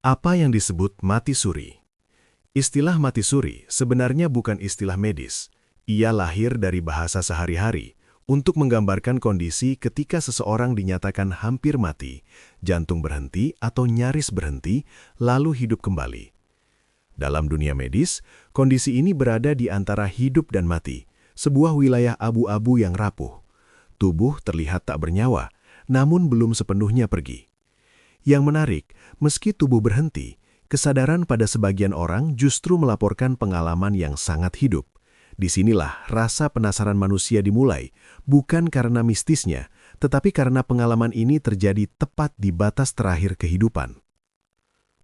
Apa yang disebut mati suri? Istilah mati suri sebenarnya bukan istilah medis. Ia lahir dari bahasa sehari-hari untuk menggambarkan kondisi ketika seseorang dinyatakan hampir mati, jantung berhenti atau nyaris berhenti, lalu hidup kembali. Dalam dunia medis, kondisi ini berada di antara hidup dan mati, sebuah wilayah abu-abu yang rapuh. Tubuh terlihat tak bernyawa, namun belum sepenuhnya pergi. Yang menarik, meski tubuh berhenti, kesadaran pada sebagian orang justru melaporkan pengalaman yang sangat hidup. Disinilah rasa penasaran manusia dimulai, bukan karena mistisnya, tetapi karena pengalaman ini terjadi tepat di batas terakhir kehidupan.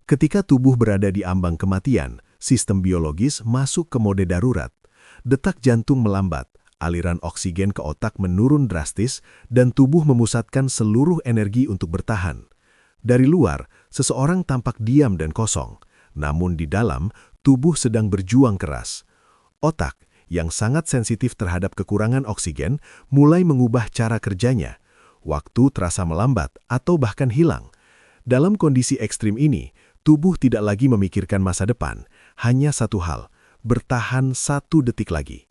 Ketika tubuh berada di ambang kematian, sistem biologis masuk ke mode darurat. Detak jantung melambat, aliran oksigen ke otak menurun drastis, dan tubuh memusatkan seluruh energi untuk bertahan. Dari luar, seseorang tampak diam dan kosong, namun di dalam, tubuh sedang berjuang keras. Otak, yang sangat sensitif terhadap kekurangan oksigen, mulai mengubah cara kerjanya. Waktu terasa melambat atau bahkan hilang. Dalam kondisi ekstrim ini, tubuh tidak lagi memikirkan masa depan, hanya satu hal, bertahan 1 detik lagi.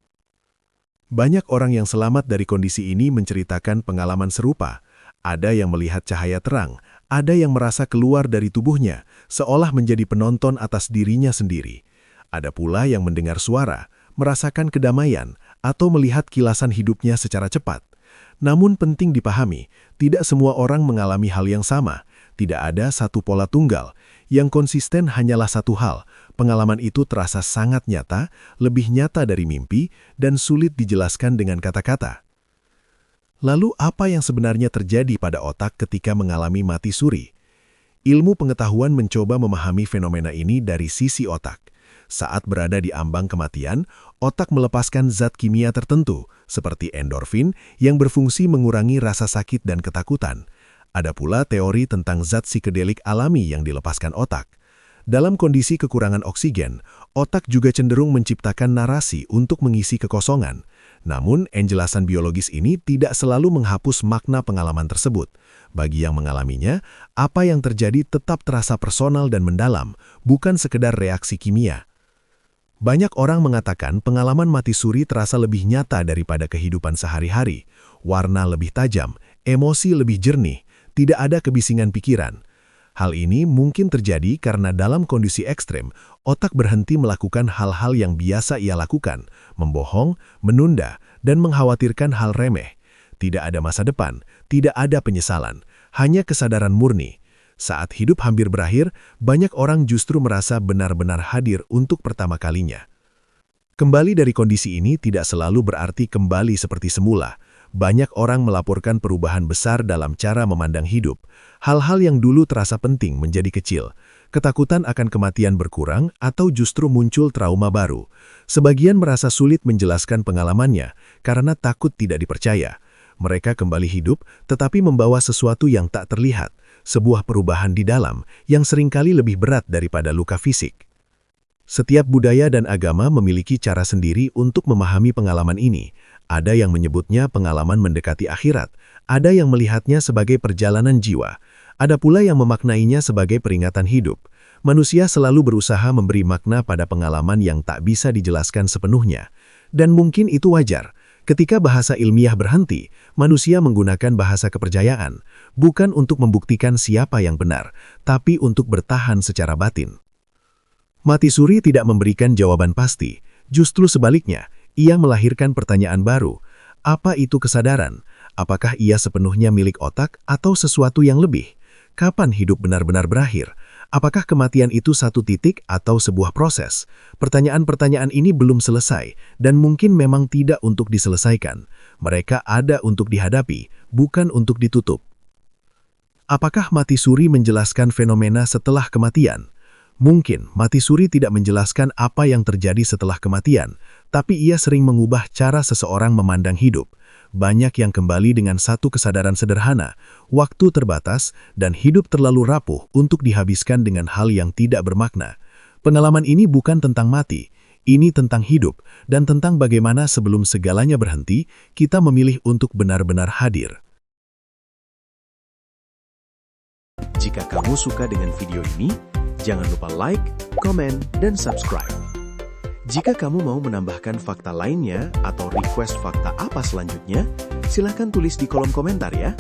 Banyak orang yang selamat dari kondisi ini menceritakan pengalaman serupa. Ada yang melihat cahaya terang, ada yang merasa keluar dari tubuhnya, seolah menjadi penonton atas dirinya sendiri. Ada pula yang mendengar suara, merasakan kedamaian, atau melihat kilasan hidupnya secara cepat. Namun penting dipahami, tidak semua orang mengalami hal yang sama. Tidak ada satu pola tunggal. Yang konsisten hanyalah satu hal, pengalaman itu terasa sangat nyata, lebih nyata dari mimpi, dan sulit dijelaskan dengan kata-kata. Lalu apa yang sebenarnya terjadi pada otak ketika mengalami mati suri? Ilmu pengetahuan mencoba memahami fenomena ini dari sisi otak. Saat berada di ambang kematian, otak melepaskan zat kimia tertentu, seperti endorfin, yang berfungsi mengurangi rasa sakit dan ketakutan. Ada pula teori tentang zat psikedelik alami yang dilepaskan otak. Dalam kondisi kekurangan oksigen, otak juga cenderung menciptakan narasi untuk mengisi kekosongan. Namun, penjelasan biologis ini tidak selalu menghapus makna pengalaman tersebut. Bagi yang mengalaminya, apa yang terjadi tetap terasa personal dan mendalam, bukan sekedar reaksi kimia. Banyak orang mengatakan pengalaman mati suri terasa lebih nyata daripada kehidupan sehari-hari. Warna lebih tajam, emosi lebih jernih, tidak ada kebisingan pikiran. Hal ini mungkin terjadi karena dalam kondisi ekstrem, otak berhenti melakukan hal-hal yang biasa ia lakukan, membohong, menunda, dan mengkhawatirkan hal remeh. Tidak ada masa depan, tidak ada penyesalan, hanya kesadaran murni. Saat hidup hampir berakhir, banyak orang justru merasa benar-benar hadir untuk pertama kalinya. Kembali dari kondisi ini tidak selalu berarti kembali seperti semula. Banyak orang melaporkan perubahan besar dalam cara memandang hidup. Hal-hal yang dulu terasa penting menjadi kecil. Ketakutan akan kematian berkurang atau justru muncul trauma baru. Sebagian merasa sulit menjelaskan pengalamannya karena takut tidak dipercaya. Mereka kembali hidup tetapi membawa sesuatu yang tak terlihat. Sebuah perubahan di dalam yang seringkali lebih berat daripada luka fisik. Setiap budaya dan agama memiliki cara sendiri untuk memahami pengalaman ini. Ada yang menyebutnya pengalaman mendekati akhirat, ada yang melihatnya sebagai perjalanan jiwa, ada pula yang memaknainya sebagai peringatan hidup. Manusia selalu berusaha memberi makna pada pengalaman yang tak bisa dijelaskan sepenuhnya. Dan mungkin itu wajar. Ketika bahasa ilmiah berhenti, manusia menggunakan bahasa kepercayaan, bukan untuk membuktikan siapa yang benar, tapi untuk bertahan secara batin. Mati suri tidak memberikan jawaban pasti, justru sebaliknya, ia melahirkan pertanyaan baru. Apa itu kesadaran? Apakah ia sepenuhnya milik otak atau sesuatu yang lebih? Kapan hidup benar-benar berakhir? Apakah kematian itu satu titik atau sebuah proses? Pertanyaan-pertanyaan ini belum selesai dan mungkin memang tidak untuk diselesaikan. Mereka ada untuk dihadapi, bukan untuk ditutup. Apakah mati suri menjelaskan fenomena setelah kematian? Mungkin mati suri tidak menjelaskan apa yang terjadi setelah kematian, tapi ia sering mengubah cara seseorang memandang hidup. Banyak yang kembali dengan satu kesadaran sederhana, waktu terbatas, dan hidup terlalu rapuh untuk dihabiskan dengan hal yang tidak bermakna. Pengalaman ini bukan tentang mati, ini tentang hidup, dan tentang bagaimana sebelum segalanya berhenti, kita memilih untuk benar-benar hadir. Jika kamu suka dengan video ini, Jangan lupa like, komen, dan subscribe. Jika kamu mau menambahkan fakta lainnya atau request fakta apa selanjutnya, silakan tulis di kolom komentar ya.